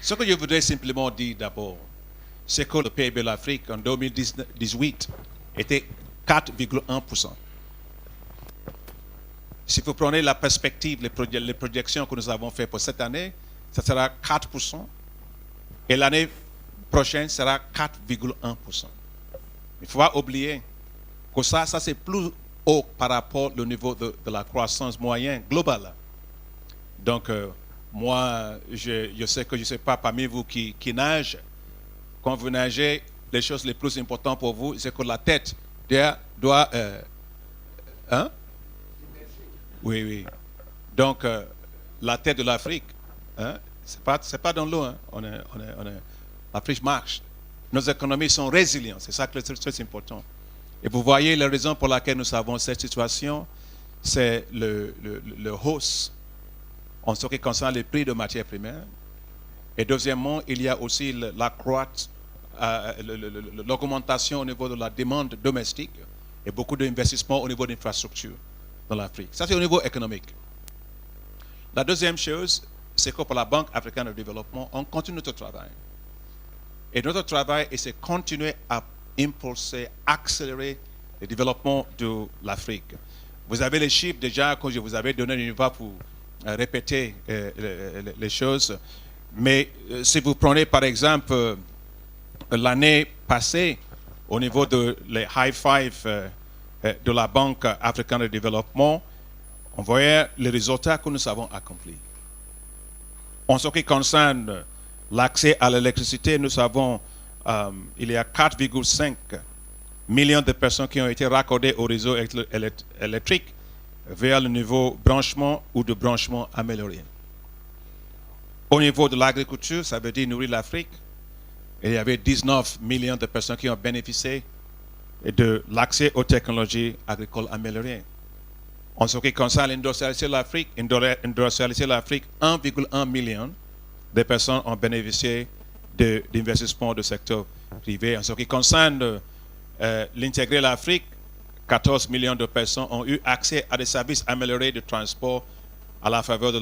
Ce que je voudrais simplement dire d'abord, c'est que le PIB de l'Afrique en 2018 était 4,1%. Si vous prenez la perspective, les projections que nous avons faites pour cette année, ça sera 4%. Et l'année prochaine sera 4,1%. Il ne faut pas oublier que ça c'est plus haut par rapport au niveau de la croissance moyenne globale. Donc, moi, je sais que je ne sais pas parmi vous qui nage. Quand vous nagez, les choses les plus importantes pour vous, c'est que la tête doit hein? Oui, oui. Donc, la tête de l'Afrique, hein? C'est pas dans l'eau. Hein? L'Afrique marche. Nos économies sont résilientes. C'est ça qui est très important. Et vous voyez, la raison pour laquelle nous avons cette situation, c'est le hausse en ce qui concerne les prix de matières premières. Et deuxièmement, il y a aussi l'augmentation au niveau de la demande domestique et beaucoup d'investissements au niveau d'infrastructures dans l'Afrique. Ça, c'est au niveau économique. La deuxième chose, c'est que pour la Banque africaine de développement, on continue notre travail. Et notre travail, c'est continuer à impulser, accélérer le développement de l'Afrique. Vous avez les chiffres déjà que je vous avais donnés, je ne vais pas vous répéter les choses. Mais si vous prenez par exemple l'année passée, au niveau de les high five de la Banque africaine de développement, on voyait les résultats que nous avons accomplis. En ce qui concerne l'accès à l'électricité, nous avons, il y a 4,5 millions de personnes qui ont été raccordées au réseau électrique vers le niveau branchement ou de branchement amélioré. Au niveau de l'agriculture, ça veut dire nourrir l'Afrique. Il y avait 19 millions de personnes qui ont bénéficié de l'accès aux technologies agricoles améliorées. En ce qui concerne l'industrialisation de l'Afrique, 1,1 million de personnes ont bénéficié d'investissements du secteur privé. En ce qui concerne l'intégrer l'Afrique, 14 millions de personnes ont eu accès à des services améliorés de transport à la faveur de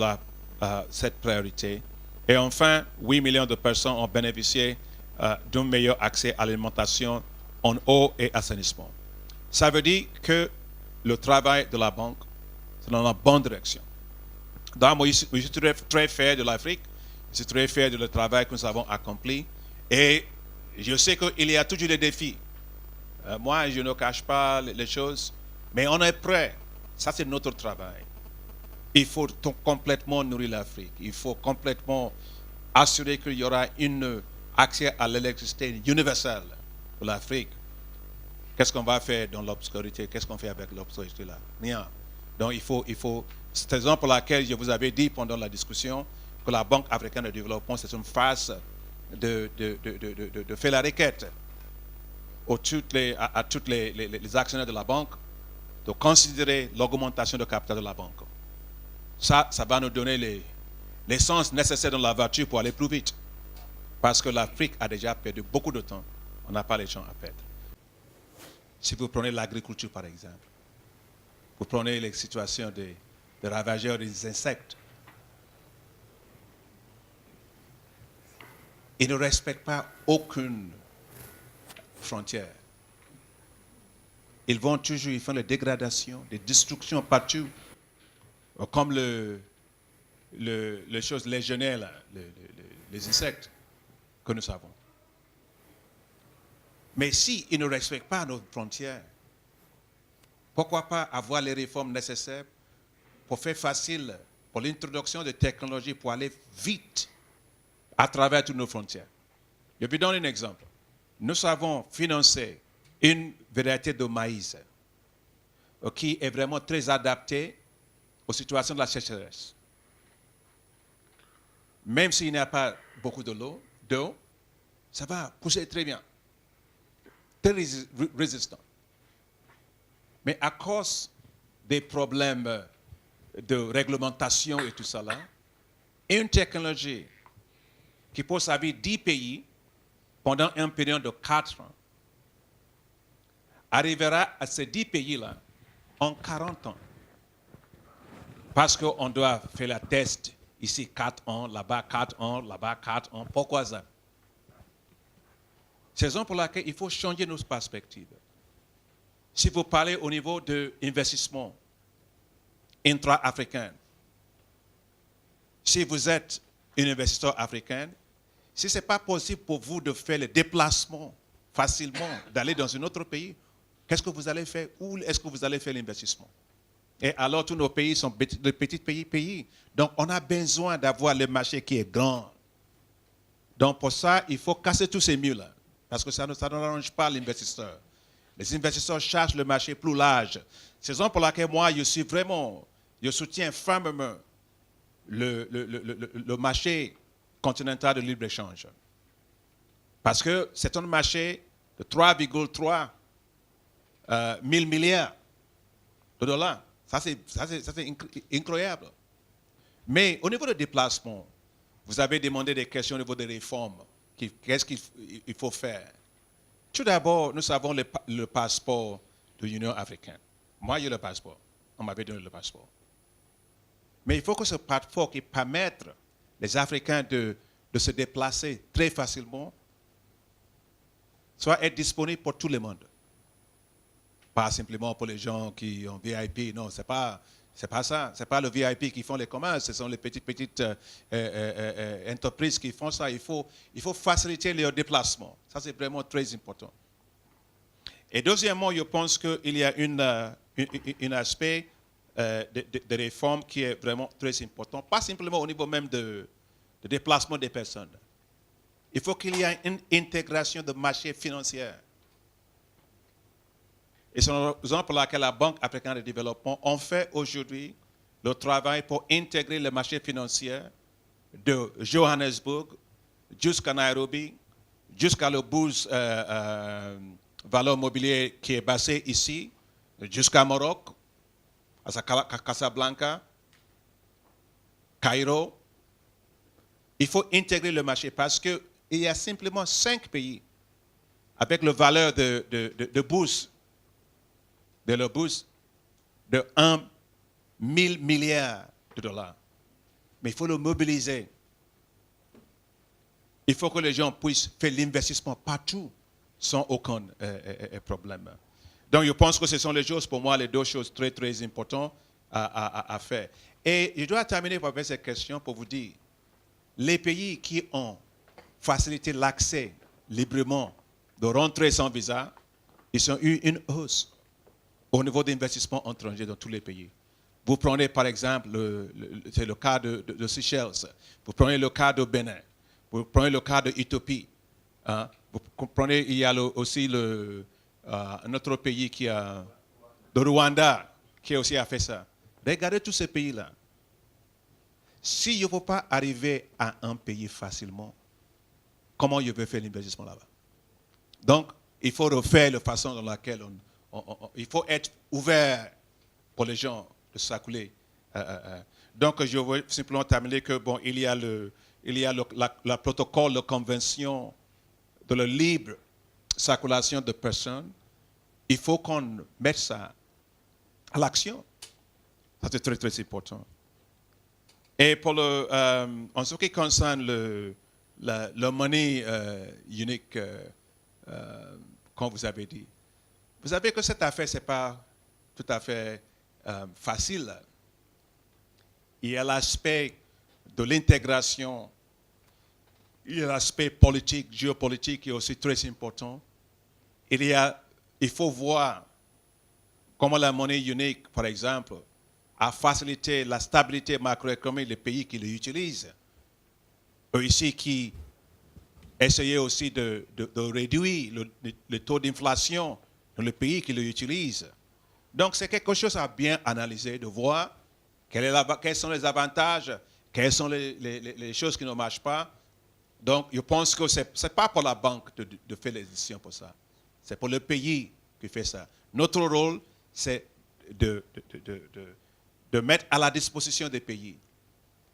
cette priorité. Et enfin, 8 millions de personnes ont bénéficié d'un meilleur accès à l'alimentation en eau et assainissement. Ça veut dire que le travail de la banque, c'est dans la bonne direction. Donc, moi, je suis très fier de l'Afrique, je suis très fier du travail que nous avons accompli. Et je sais qu'il y a toujours des défis. Moi, je ne cache pas les choses, mais on est prêt. Ça, c'est notre travail. Il faut complètement nourrir l'Afrique. Il faut complètement assurer qu'il y aura un accès à l'électricité universelle pour l'Afrique. Qu'est-ce qu'on va faire dans l'obscurité? Qu'est-ce qu'on fait avec l'obscurité là? Rien. Donc il faut. C'est la raison pour laquelle je vous avais dit pendant la discussion que la Banque africaine de développement, c'est une phase de faire la requête à tous les actionnaires de la banque de considérer l'augmentation de capital de la banque. Ça va nous donner l'essence nécessaire dans la voiture pour aller plus vite. Parce que l'Afrique a déjà perdu beaucoup de temps. On n'a pas les gens à perdre. Si vous prenez l'agriculture, par exemple, vous prenez les situations des ravageurs des insectes, ils ne respectent pas aucune frontière. Ils font des dégradations, des destructions partout, comme les choses légionnaires, là, les insectes que nous savons. Mais s'ils ne respectent pas nos frontières, pourquoi pas avoir les réformes nécessaires pour faire facile pour l'introduction de technologies pour aller vite à travers toutes nos frontières. Je vous donne un exemple. Nous avons financé une variété de maïs qui est vraiment très adaptée aux situations de la sécheresse. Même s'il n'y a pas beaucoup d'eau, ça va pousser très bien, très résistant. Mais à cause des problèmes de réglementation et tout ça là, une technologie qui peut servir 10 pays pendant une période de 4 ans arrivera à ces 10 pays-là en 40 ans. Parce qu'on doit faire la test Ici 4 ans, là-bas 4 ans, là-bas 4 ans. Pourquoi ça? C'est la raison pour laquelle il faut changer nos perspectives. Si vous parlez au niveau de l'investissement intra-africain, si vous êtes un investisseur africain, si ce n'est pas possible pour vous de faire le déplacement facilement, d'aller dans un autre pays, qu'est-ce que vous allez faire? Où est-ce que vous allez faire l'investissement? Et alors, tous nos pays sont de petits pays. Donc, on a besoin d'avoir le marché qui est grand. Donc, pour ça, il faut casser tous ces murs-là. Parce que ça n'arrange pas l'investisseur. Les investisseurs cherchent le marché plus large. C'est la raison pour laquelle moi, je soutiens fermement le marché continental de libre-échange. Parce que c'est un marché de 3,3 000 milliards de dollars. Ça, c'est incroyable. Mais au niveau de déplacement, vous avez demandé des questions au niveau des réformes. Qu'est-ce qu'il faut faire? Tout d'abord, nous avons le passeport de l'Union africaine. Moi, j'ai le passeport. On m'avait donné le passeport. Mais il faut que ce passeport qui permette les Africains de se déplacer très facilement soit être disponible pour tout le monde. Pas simplement pour les gens qui ont VIP. Non, c'est pas ça. C'est pas le VIP qui font les commerces. Ce sont les petites entreprises qui font ça. Il faut faciliter leur déplacement. Ça, c'est vraiment très important. Et deuxièmement, je pense qu'il y a un aspect de réforme qui est vraiment très important. Pas simplement au niveau même de déplacement des personnes. Il faut qu'il y ait une intégration de marché financier. Et c'est la raison pour laquelle la Banque africaine de développement a fait aujourd'hui le travail pour intégrer le marché financier de Johannesburg jusqu'à Nairobi, jusqu'à la bourse valeur mobilier qui est basée ici, jusqu'à Maroc, à Casablanca, Cairo. Il faut intégrer le marché parce qu'il y a simplement 5 pays avec la valeur de bourse de leur bourse de 1 000 milliards de dollars. Mais il faut le mobiliser. Il faut que les gens puissent faire l'investissement partout sans aucun problème. Donc, je pense que ce sont les choses, pour moi, les deux choses très, très importantes à faire. Et je dois terminer avec cette question pour vous dire, les pays qui ont facilité l'accès librement de rentrer sans visa, ils ont eu une hausse au niveau d'investissement étranger dans tous les pays. Vous prenez par exemple, c'est le cas de Seychelles, vous prenez le cas de Bénin, vous prenez le cas de Éthiopie, hein? Vous comprenez, il y a aussi un autre pays qui a, le Rwanda, qui aussi a fait ça. Regardez tous ces pays-là. Si je ne peux pas arriver à un pays facilement, comment je vais faire l'investissement là-bas? Donc, il faut refaire la façon dans laquelle il faut être ouvert pour les gens de circuler. Donc, je veux simplement terminer que bon, il y a le protocole, la convention de la libre circulation de personnes. Il faut qu'on mette ça à l'action. Ça, c'est très, très important. Et pour en ce qui concerne le money unique, comme vous avez dit, vous savez que cette affaire, ce n'est pas tout à fait facile. Il y a l'aspect de l'intégration, il y a l'aspect politique, géopolitique qui est aussi très important. Il faut voir comment la monnaie unique, par exemple, a facilité la stabilité macroéconomique des pays qui l'utilisent. Eux ici qui essayaient aussi de réduire le taux d'inflation dans les pays qui l'utilisent. Donc, c'est quelque chose à bien analyser, de voir quels sont les avantages, quelles sont les choses qui ne marchent pas. Donc, je pense que ce n'est pas pour la banque de faire les décisions pour ça. C'est pour le pays qui fait ça. Notre rôle, c'est de mettre à la disposition des pays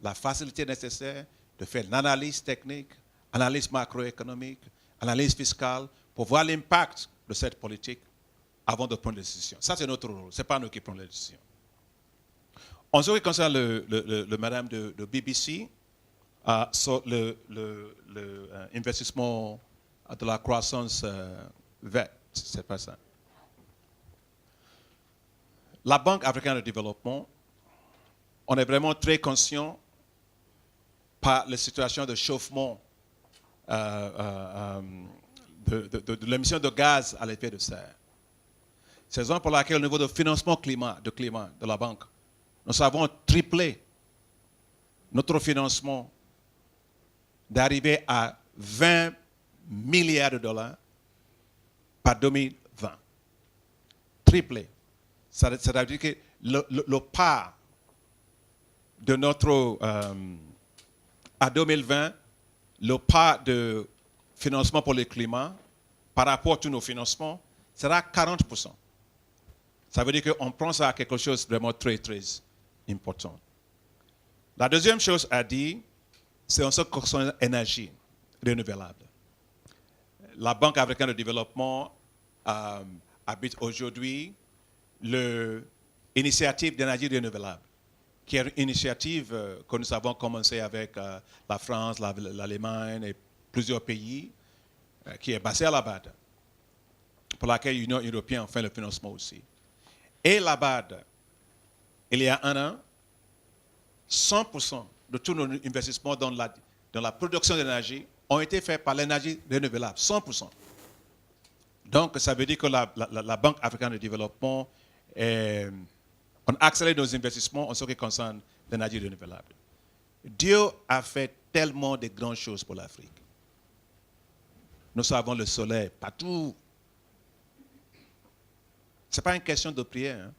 la facilité nécessaire de faire l'analyse technique, analyse macroéconomique, analyse fiscale, pour voir l'impact de cette politique avant de prendre des décisions. Ça, c'est notre rôle. Ce n'est pas nous qui prenons les décisions. En ce qui concerne le madame de BBC, sur l'investissement de la croissance verte, c'est pas ça. La Banque africaine de développement, on est vraiment très conscient par la situation de chauffement de l'émission de gaz à l'effet de serre. C'est la raison pour laquelle au niveau de financement climat de la banque, nous avons triplé notre financement d'arriver à 20 milliards de dollars par 2020. Triplé. Ça veut dire que le pas de notre... à 2020, le pas de financement pour le climat par rapport à tous nos financements sera 40%. Ça veut dire qu'on prend ça à quelque chose de vraiment très, très important. La deuxième chose à dire, c'est en ce qui concerne l'énergie renouvelable. La Banque africaine de développement habite aujourd'hui l'initiative d'énergie renouvelable, qui est une initiative que nous avons commencé avec la France, l'Allemagne et plusieurs pays, qui est basée à la BAD, pour laquelle l'Union européenne fait le financement aussi. Et la BAD, il y a un an, 100% de tous nos investissements dans la production d'énergie ont été faits par l'énergie renouvelable, 100%. Donc, ça veut dire que la Banque africaine de développement, on accélère nos investissements en ce qui concerne l'énergie renouvelable. Dieu a fait tellement de grandes choses pour l'Afrique. Nous avons le soleil partout. Ce n'est pas une question de prière. Hein.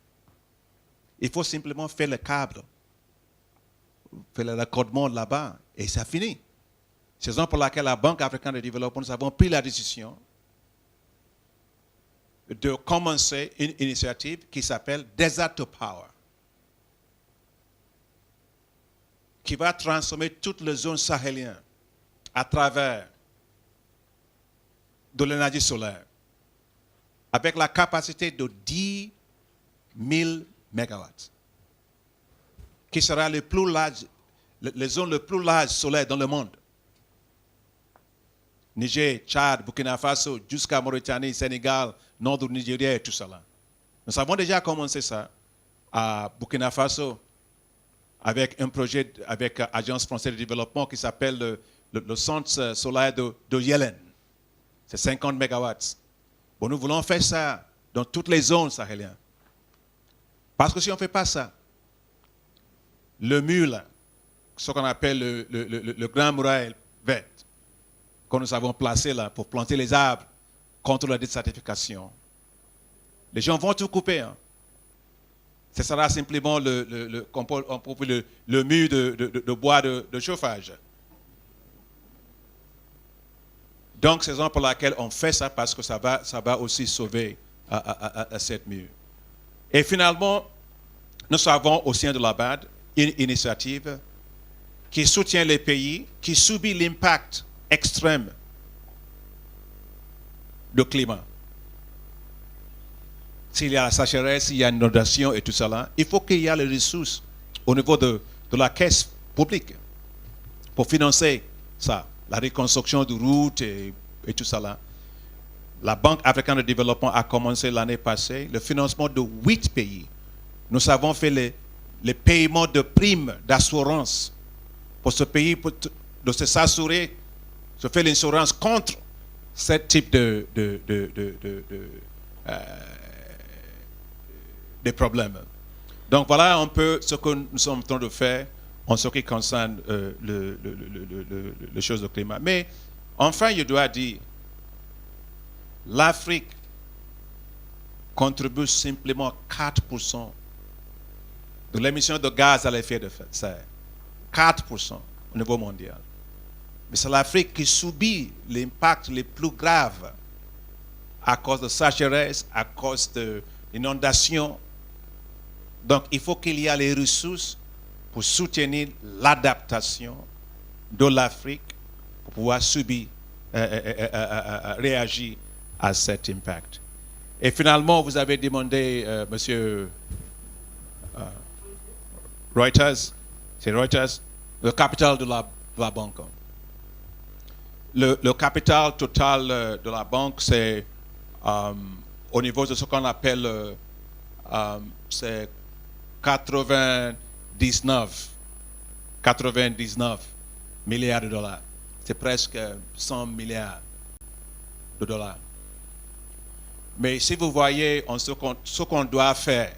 Il faut simplement faire le câble, faire le raccordement là-bas, et ça finit. C'est la raison pour laquelle la Banque africaine de développement, nous avons pris la décision de commencer une initiative qui s'appelle Desert to Power, qui va transformer toute la zone sahélienne à travers de l'énergie solaire, avec la capacité de 10 000 mégawatts, qui sera le plus large, les zones les plus larges solaires dans le monde. Niger, Tchad, Burkina Faso, jusqu'à Mauritanie, Sénégal, nord du Nigeria et tout ça là. Nous avons déjà commencé ça à Burkina Faso avec un projet avec l'Agence française de développement qui s'appelle le centre solaire de Yelen. C'est 50 mégawatts. Bon, nous voulons faire ça dans toutes les zones sahéliennes. Parce que si on ne fait pas ça, le mur là, ce qu'on appelle le grand muraille vert, que nous avons placé là pour planter les arbres contre la désertification, les gens vont tout couper. Hein. Ce sera simplement le mur de bois de chauffage. Donc, c'est la raison pour laquelle on fait ça, parce que ça va aussi sauver à cette mur. Et finalement, nous avons au sein de la BAD une initiative qui soutient les pays qui subissent l'impact extrême du climat. S'il y a la sécheresse, s'il y a une inondation et tout ça là, il faut qu'il y ait les ressources au niveau de la caisse publique pour financer ça, la reconstruction de routes et tout ça là. La Banque africaine de développement a commencé l'année passée le financement de 8 pays. Nous avons fait les paiements de primes d'assurance pour ce pays, de se s'assurer, se faire l'insurance contre ce type de problèmes. Donc voilà un peu ce que nous sommes en train de faire en ce qui concerne les choses du climat. Mais enfin, je dois dire, l'Afrique contribue simplement 4% de l'émission de gaz à l'effet de serre. 4% au niveau mondial. Mais c'est l'Afrique qui subit l'impact le plus grave à cause de sécheresse, à cause d'inondations. Donc, il faut qu'il y ait les ressources pour soutenir l'adaptation de l'Afrique pour pouvoir subir, réagir à cet impact. Et finalement, vous avez demandé, monsieur Reuters, c'est Reuters, le capital de la banque. Le capital total de la banque, c'est au niveau de ce qu'on appelle c'est 99 milliards de dollars. C'est presque 100 milliards de dollars. Mais si vous voyez ce qu'on doit faire,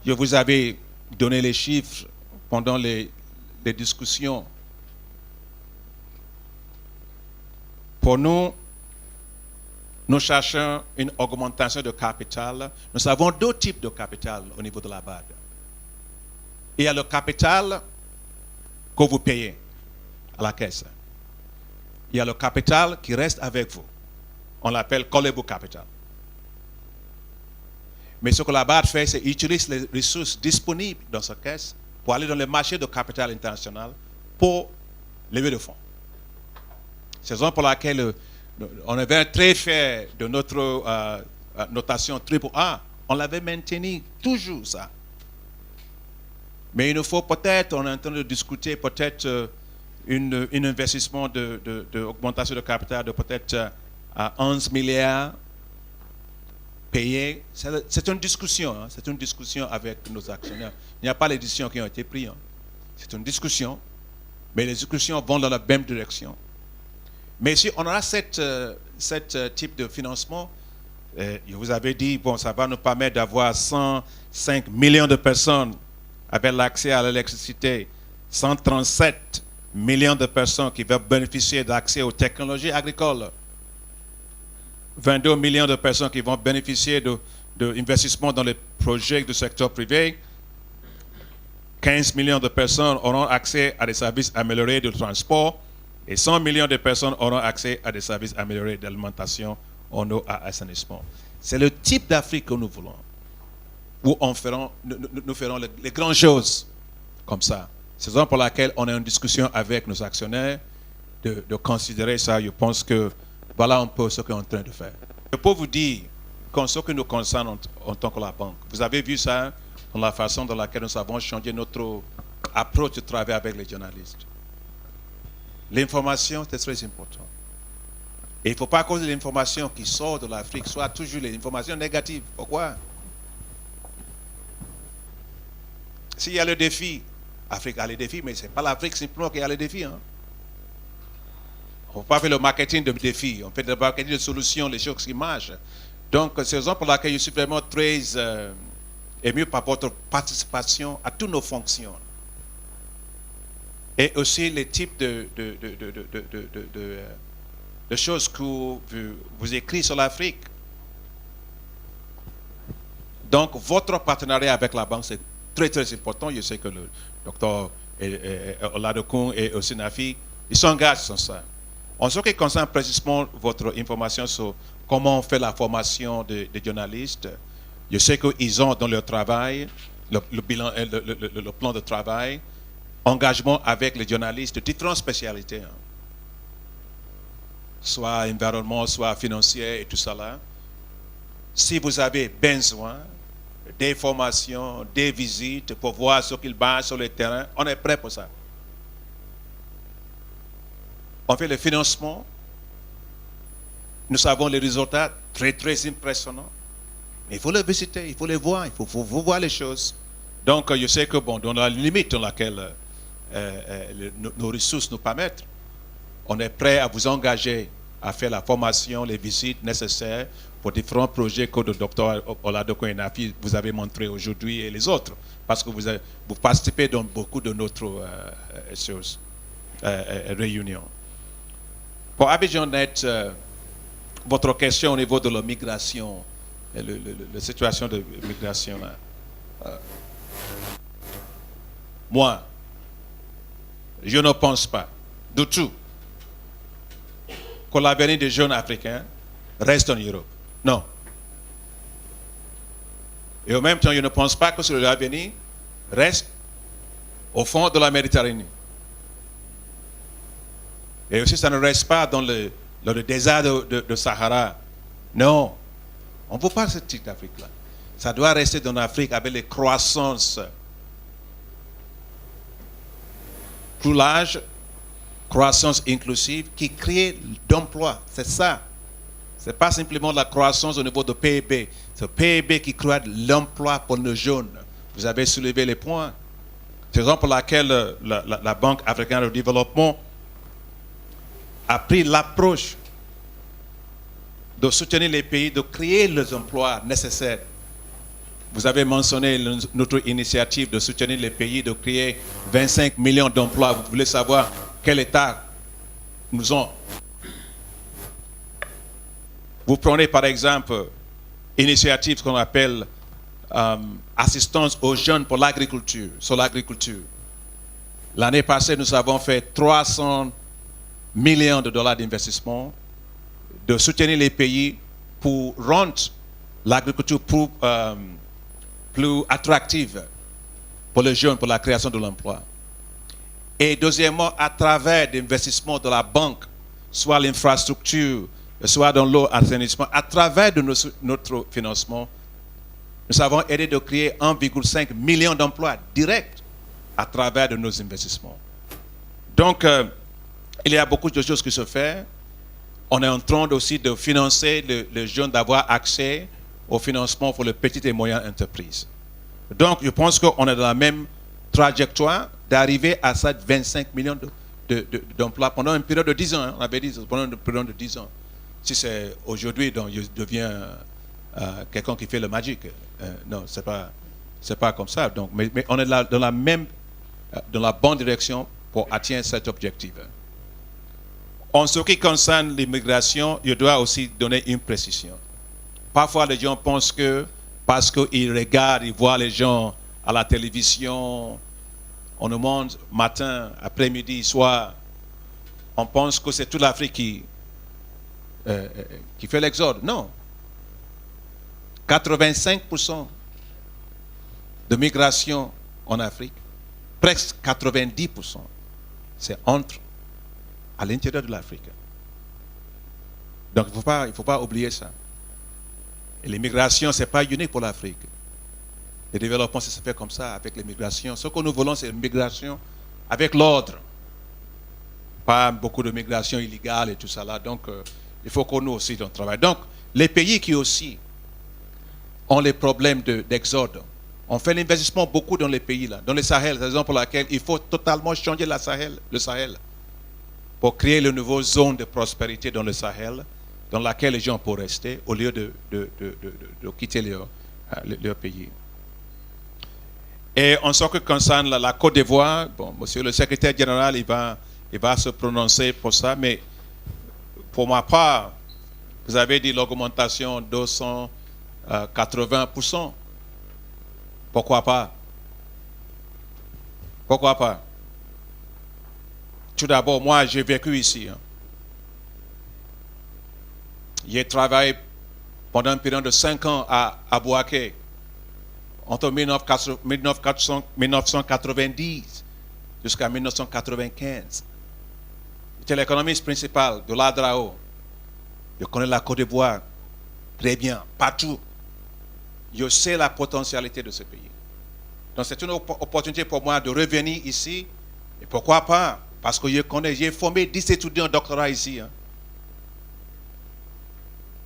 je vous avais donné les chiffres pendant les discussions. Pour nous, nous cherchons une augmentation de capital. Nous avons deux types de capital au niveau de la BAD. Il y a le capital que vous payez à la caisse. Il y a le capital qui reste avec vous. On l'appelle callable capital. Mais ce que la BAD fait, c'est utiliser les ressources disponibles dans cette caisse pour aller dans le marché de capital international pour lever de fonds. C'est la raison pour laquelle on avait très fiers de notre notation AAA. On l'avait maintenu toujours ça. Mais il nous faut peut-être, on est en train de discuter peut-être un investissement d'augmentation de capital de peut-être 11 milliards payés. C'est une discussion, hein, c'est une discussion avec nos actionnaires. Il n'y a pas les décisions qui ont été prises. Hein. C'est une discussion, mais les discussions vont dans la même direction. Mais si on a cet type de financement, je vous avais dit, bon, ça va nous permettre d'avoir 105 millions de personnes avec l'accès à l'électricité, 137 millions de personnes qui vont bénéficier d'accès aux technologies agricoles, 22 millions de personnes qui vont bénéficier d'investissements dans les projets du secteur privé, 15 millions de personnes auront accès à des services améliorés de transport, et 100 millions de personnes auront accès à des services améliorés d'alimentation en eau à assainissement. C'est le type d'Afrique que nous voulons, où nous ferons les grandes choses comme ça. C'est la raison pour laquelle on est en discussion avec nos actionnaires de considérer ça. Je pense que voilà un peu ce qu'on est en train de faire. Je peux vous dire, qu'en ce qui nous concerne en tant que la banque, vous avez vu ça dans la façon dans laquelle nous avons changé notre approche de travail avec les journalistes. L'information, c'est très important. Et il ne faut pas que l'information qui sort de l'Afrique soit toujours l'information négative. Pourquoi? S'il y a le défi, l'Afrique a les défis, mais ce n'est pas l'Afrique simplement qui a les défis. Hein. On ne peut pas faire le marketing de défis, on fait le marketing de solutions, les choses qui marchent. Donc, c'est la raison pour laquelle je suis vraiment très ému par votre participation à toutes nos fonctions. Et aussi les types de choses que vous écrivez sur l'Afrique. Donc, votre partenariat avec la banque, c'est très, très important. Je sais que le docteur Oladokun et aussi Nafi, ils s'engagent sur ça. En ce qui concerne précisément votre information sur comment on fait la formation des journalistes, je sais qu'ils ont dans leur travail, le plan de travail, engagement avec les journalistes de différentes spécialités, hein. Soit environnement, soit financier et tout ça là. Si vous avez besoin des formations, des visites pour voir ce qu'il base sur le terrain, on est prêt pour ça. On fait le financement. Nous avons les résultats très, très impressionnants. Mais il faut les visiter, il faut les voir, il faut voir les choses. Donc, je sais que, bon, dans la limite dans laquelle nos ressources nous permettent, on est prêt à vous engager à faire la formation, les visites nécessaires pour différents projets que le docteur Oladokun et Nafi vous avez montré aujourd'hui et les autres, parce que vous participez dans beaucoup de notre réunions. Pour Abidjan.net, votre question au niveau de la migration, la situation de migration là. Moi, je ne pense pas du tout que l'avenir des jeunes africains reste en Europe. Non. Et en même temps, je ne pense pas que l'avenir reste au fond de la Méditerranée. Et aussi, ça ne reste pas dans le désert de Sahara. Non. On ne veut pas ce type d'Afrique-là. Ça doit rester dans l'Afrique avec les croissances plus large, croissance inclusive, qui crée d'emplois. C'est ça. Ce n'est pas simplement la croissance au niveau de PIB. C'est le PIB qui crée de l'emploi pour nos jeunes. Vous avez soulevé les points. C'est la raison pour laquelle la Banque africaine de développement a pris l'approche de soutenir les pays, de créer les emplois nécessaires. Vous avez mentionné notre initiative de soutenir les pays, de créer 25 millions d'emplois. Vous voulez savoir quel État nous ont. Vous prenez par exemple initiative qu'on appelle assistance aux jeunes pour l'agriculture, sur l'agriculture. L'année passée, nous avons fait 300 millions de dollars d'investissement, de soutenir les pays pour rendre l'agriculture plus attractive pour les jeunes, pour la création de l'emploi. Et deuxièmement, à travers l'investissement de la banque, soit l'infrastructure, soit dans l'eau, assainissement, à travers de notre financement, nous avons aidé de créer 1,5 million d'emplois directs à travers de nos investissements. Donc, il y a beaucoup de choses qui se font. On est en train aussi de financer les jeunes, d'avoir accès au financement pour les petites et moyennes entreprises. Donc, je pense qu'on est dans la même trajectoire d'arriver à ces 25 millions d'emplois pendant une période de 10 ans. On avait dit pendant une période de 10 ans. Si c'est aujourd'hui, donc je deviens quelqu'un qui fait le magic. Non, c'est pas comme ça. Donc, mais on est là dans la bonne direction pour atteindre cet objectif. En ce qui concerne l'immigration, je dois aussi donner une précision. Parfois, les gens pensent que parce qu'ils regardent, ils voient les gens à la télévision, on nous montre matin, après-midi, soir, on pense que c'est toute l'Afrique qui fait l'exode. Non. 85% de migration en Afrique, presque 90%, c'est à l'intérieur de l'Afrique. Donc il ne faut pas oublier ça. Et l'immigration, ce n'est pas unique pour l'Afrique. Le développement, ça se fait comme ça, avec l'immigration. Ce que nous voulons, c'est une migration avec l'ordre. Pas beaucoup de migration illégale et tout ça là. Donc, il faut que nous aussi, on travaille. Donc, les pays qui aussi ont les problèmes d'exode, on fait l'investissement beaucoup dans les pays là, dans le Sahel. C'est la raison pour laquelle il faut totalement changer le Sahel, pour créer une nouvelle zone de prospérité dans le Sahel, dans laquelle les gens peuvent rester, au lieu de quitter leur pays. Et en ce qui concerne la Côte d'Ivoire, bon, monsieur le secrétaire général, il va se prononcer pour ça, mais pour ma part, vous avez dit l'augmentation de 280%. Pourquoi pas? Pourquoi pas? Tout d'abord, moi, j'ai vécu ici. J'ai travaillé pendant une période de 5 ans à Bouaké, entre 1990 jusqu'à 1995. J'étais l'économiste principal de l'Adrao. Je connais la Côte d'Ivoire très bien, partout. Je sais la potentialité de ce pays. Donc c'est une opportunité pour moi de revenir ici. Et pourquoi pas? Parce que je connais, j'ai formé 10 étudiants en doctorat ici.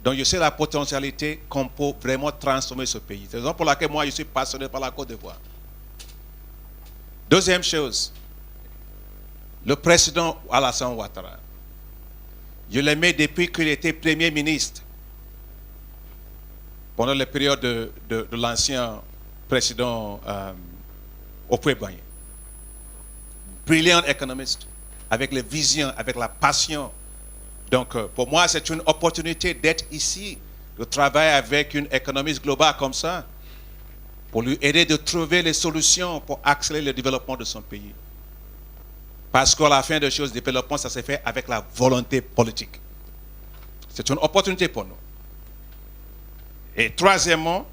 Donc je sais la potentialité qu'on peut vraiment transformer ce pays. C'est la raison pour laquelle moi je suis passionné par la Côte d'Ivoire. Deuxième chose, le président Alassane Ouattara. Je l'aimais depuis qu'il était Premier ministre, pendant la période de l'ancien président Houphouët-Boigny. Brillant économiste, avec les visions, avec la passion. Donc, pour moi, c'est une opportunité d'être ici, de travailler avec une économiste globale comme ça, pour lui aider de trouver les solutions pour accélérer le développement de son pays. Parce qu'à la fin des choses, le développement, ça se fait avec la volonté politique. C'est une opportunité pour nous. Et troisièmement,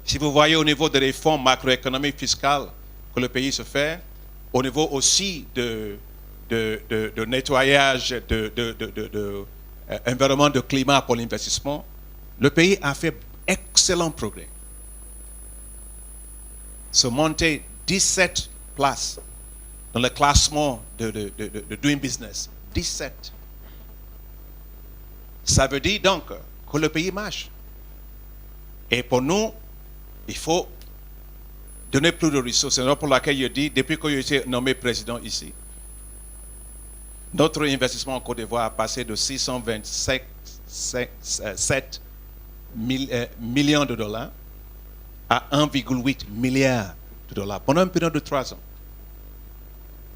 si vous voyez au niveau des réformes macroéconomiques fiscales que le pays se fait, au niveau aussi de nettoyage, environnement de climat pour l'investissement, le pays a fait excellent progrès. Se monter 17 places dans le classement de doing business. 17. Ça veut dire donc que le pays marche. Et pour nous, il faut donner plus de ressources. C'est pour laquelle je dis, depuis que j'ai été nommé président ici, notre investissement en Côte d'Ivoire a passé de 627 millions de dollars à 1,8 milliard de dollars pendant une période de 3 ans.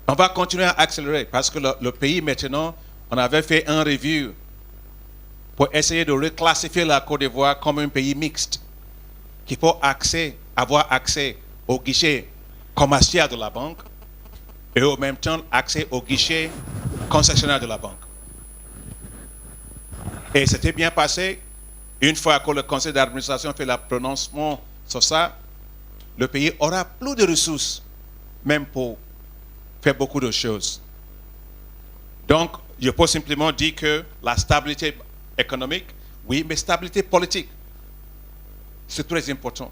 On va continuer à accélérer parce que le pays maintenant, on avait fait un review pour essayer de reclassifier la Côte d'Ivoire comme un pays mixte qui peut avoir accès au guichet commercial de la banque et en même temps accès au guichet concessionnaire de la banque. Et c'était bien passé. Une fois que le conseil d'administration fait le prononcement sur ça, le pays aura plus de ressources, même pour faire beaucoup de choses. Donc, je peux simplement dire que la stabilité économique, oui, mais stabilité politique, c'est très important.